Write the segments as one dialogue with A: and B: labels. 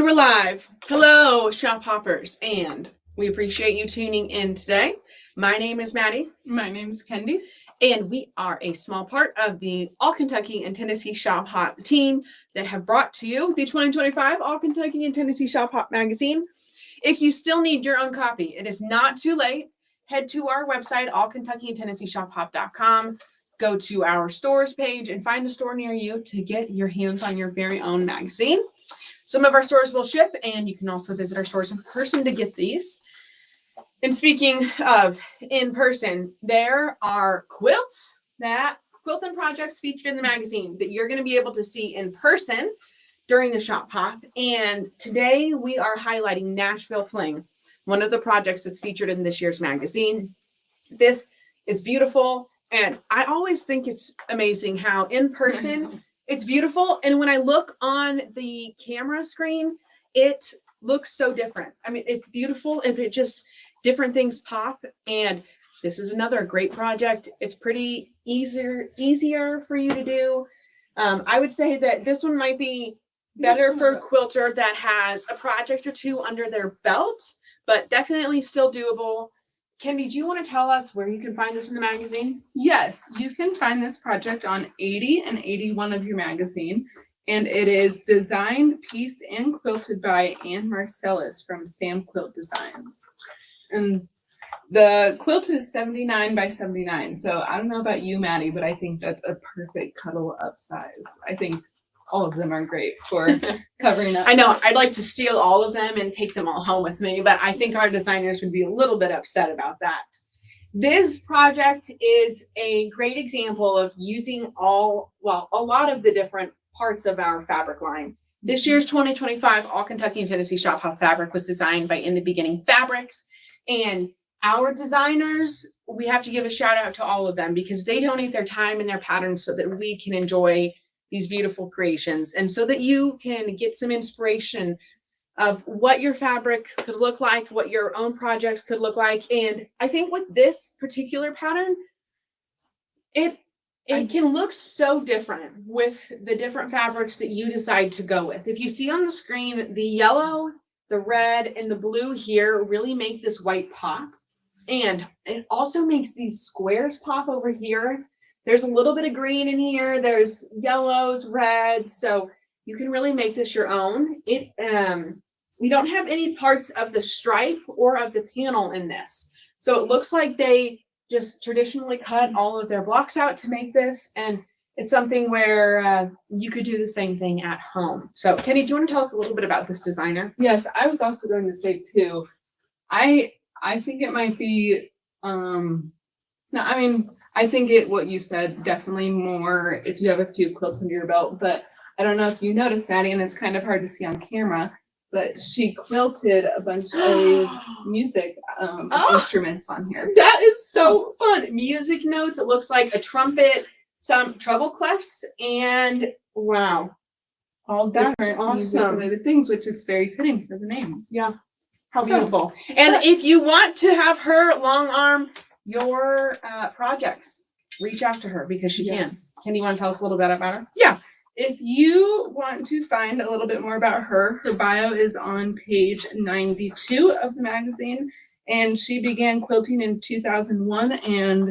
A: we're live. Hello, shop hoppers, and we appreciate you tuning in today. My name is Maddie.
B: My name is Kendi.
A: And we are a small part of the All Kentucky and Tennessee Shop Hop team that have brought to you the 2025 All Kentucky and Tennessee Shop Hop magazine. If you still need your own copy, it is not too late. Head to our website, allkentuckyandtennesseeshophop.com. Go to our stores page and find a store near you to get your hands on your very own magazine. Some of our stores will ship, and you can also visit our stores in person to get these. And speaking of in person, there are quilts and projects featured in the magazine that you're going to be able to see in person during the shop hop. And today we are highlighting Nashville Fling, one of the projects that's featured in this year's magazine. This is beautiful, and I always think it's amazing how in person it's beautiful, and when I look on the camera screen, it looks so different. I mean, it's beautiful, and it just different things pop. And this is another great project. It's pretty easier for you to do. I would say that this one might be better for a quilter that has a project or two under their belt, but definitely still doable. Kendi, do you want to tell us where you can find this in the magazine?
B: Yes, you can find this project on 80 and 81 of your magazine, and it is designed, pieced, and quilted by Ann Marcellus from Sam Quilt Designs. And the quilt is 79 by 79, so I don't know about you, Maddie, but I think that's a perfect cuddle up size. I think all of them are great for covering up.
A: I know, I'd like to steal all of them and take them all home with me, but I think our designers would be a little bit upset about that. This project is a great example of using a lot of the different parts of our fabric line. This year's 2025 All Kentucky and Tennessee Shop Hop fabric was designed by In the Beginning Fabrics, and our designers, we have to give a shout out to all of them because they donate their time and their patterns so that we can enjoy these beautiful creations, and so that you can get some inspiration of what your fabric could look like, what your own projects could look like. And I think with this particular pattern, it can look so different with the different fabrics that you decide to go with. If you see on the screen, the yellow, the red, and the blue here really make this white pop, and it also makes these squares pop over here. There's a little bit of green in here. There's yellows, reds, so you can really make this your own. We don't have any parts of the stripe or of the panel in this. So it looks like they just traditionally cut all of their blocks out to make this, and it's something where you could do the same thing at home. So Kenny, do you want to tell us a little bit about this designer?
B: Yes, I was also going to say too, I think it might be, I think what you said, definitely more if you have a few quilts under your belt, but I don't know if you noticed, Maddie, and it's kind of hard to see on camera, but she quilted a bunch of music instruments on here.
A: That is so fun. Music notes. It looks like a trumpet, some treble clefs, and wow.
B: All different music-related things, which is very fitting for the name.
A: Yeah. How beautiful. And if you want to have her long arm your projects, reach out to her because she can. Can you want to tell us a little bit about her?
B: Yeah. If you want to find a little bit more about her bio is on page 92 of the magazine, and she began quilting in 2001, and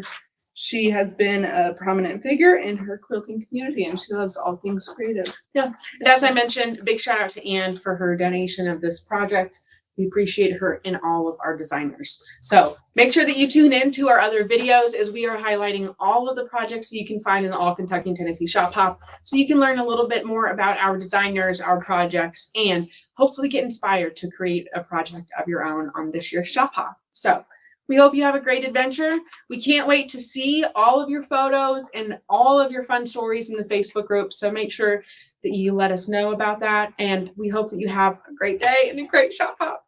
B: she has been a prominent figure in her quilting community, and she loves all things creative.
A: Yeah. And as I mentioned, big shout out to Anne for her donation of this project. We appreciate her and all of our designers. So make sure that you tune in to our other videos as we are highlighting all of the projects that you can find in the All Kentucky and Tennessee Shop Hop, so you can learn a little bit more about our designers, our projects, and hopefully get inspired to create a project of your own on this year's Shop Hop. So we hope you have a great adventure. We can't wait to see all of your photos and all of your fun stories in the Facebook group. So make sure that you let us know about that. And we hope that you have a great day and a great Shop Hop.